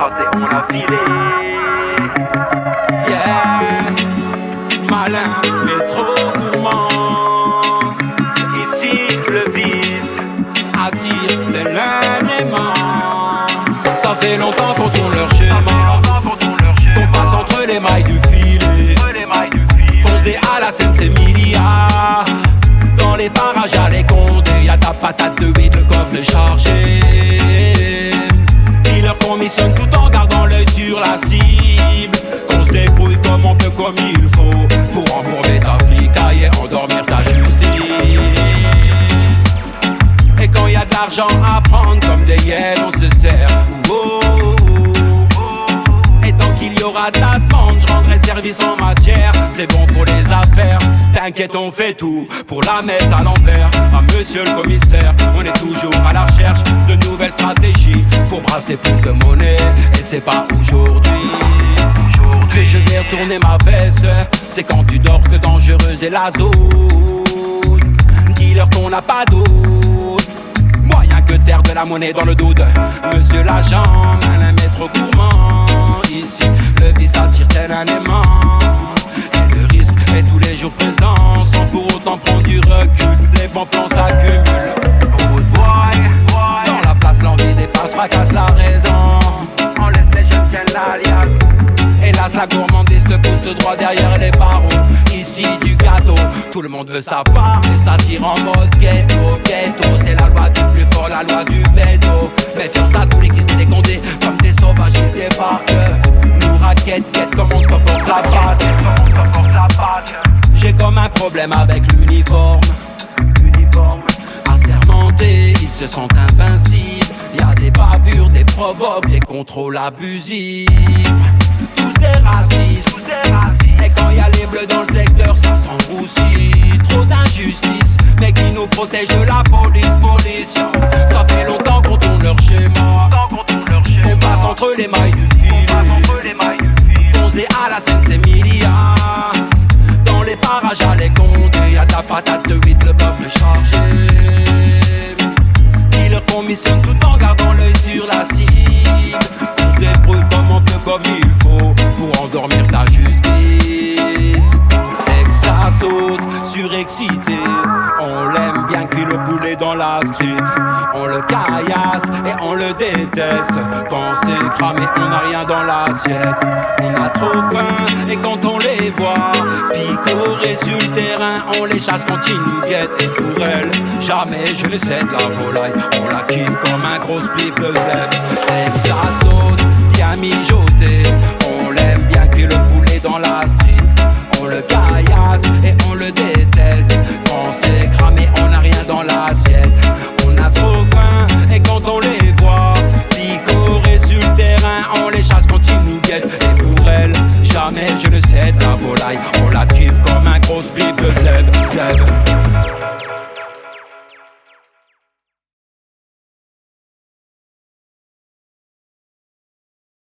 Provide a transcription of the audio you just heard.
tracé, on a filé. Yeah, malin mais trop gourmand. Ici le vice attire tel un aimant. Ça fait longtemps qu'on tourne leur schéma, qu'on passe entre les mailles du filet. Fonce des à la scène, c'est milliards. Dans les parages à les condés, y'a ta patate de 8, le coffre est chargé. Dealer qu'on missionne tout en gardant l'œil sur la cible. Qu'on se débrouille comme on peut, comme il faut, pour embourber ta flicaille et endormir ta justice. Et quand y'a de l'argent à prendre comme des hyènes, on se sert. Et tant qu'il y aura de la demande, je rendrai service en matière. C'est bon pour les affaires, t'inquiète on fait tout pour la mettre à l'envers. Ah monsieur le commissaire, on est toujours à la recherche de nouvelles stratégies pour brasser plus de monnaie. Et c'est pas aujourd'hui que je vais retourner ma veste. C'est quand tu dors que dangereuse est la zone. Dis-leur qu'on n'a pas d'autre moyen que de faire de la monnaie dans le doute. Monsieur l'agent, malin mais trop gourmand. Ici, le vice attire tel un aimant. Et le risque est tous les jours présent, sans pour autant prendre du recul. Les bons plans s'accumulent. Good boy, dans la place l'envie dépasse, fracasse la raison. On laisse les jeunes tiennent l'alias. Hélas la gourmandise te pousse droit derrière les barreaux. Ici du gâteau, tout le monde veut savoir et ça tire en mode ghetto. Ghetto, c'est la loi du plus fort, la loi du béto. Méfiance à tous les qui se décomptent comme des sauvages ils débarquent. Nous raquette, quête comme on se comporte la patte. J'ai comme un problème avec l'uniforme. Assermentés, ils se sentent invincibles. Y'a des bavures, des provoques, des contrôles abusifs. Tous des racistes. Et quand y'a les bleus dans le secteur, ça s'enroussit. Trop d'injustice, mais qui nous protège de la police. Ça fait longtemps qu'on tourne leur schéma, qu'on passe entre les mailles du filet. Fonce des à la scène, c'est milliards. Dans les parages à les condés, y'a de la patate de 8, le coffre est chargé. Dealer qu'on missionne tout en gardant l'œil sur la cible. On se débrouille comme on peut, comme il faut, pour endormir ta justice. Et que ça saute, surexcité. On l'aime bien cuit le poulet dans la street. On le caillasse et on le déteste. Quand c'est cramé, on n'a rien dans l'assiette. On a trop faim et quand on les voit picorer sur le terrain, on les chasse quand ils nous guettent. Et pour elle, jamais je ne cède la volaille. On la kiffe comme un gros split de zèbre. Et que ça saute, bien mijoté. On l'aime bien cuit le poulet dans la street. On le caillasse et on le déteste. Quand c'est cramé, on n'a rien dans l'assiette. On a trop faim et quand on les voit picorer sur le terrain, on les chasse quand ils nous guettent. Et pour elle, jamais je ne cède la volaille. On la kiffe comme un gros split de zèbre.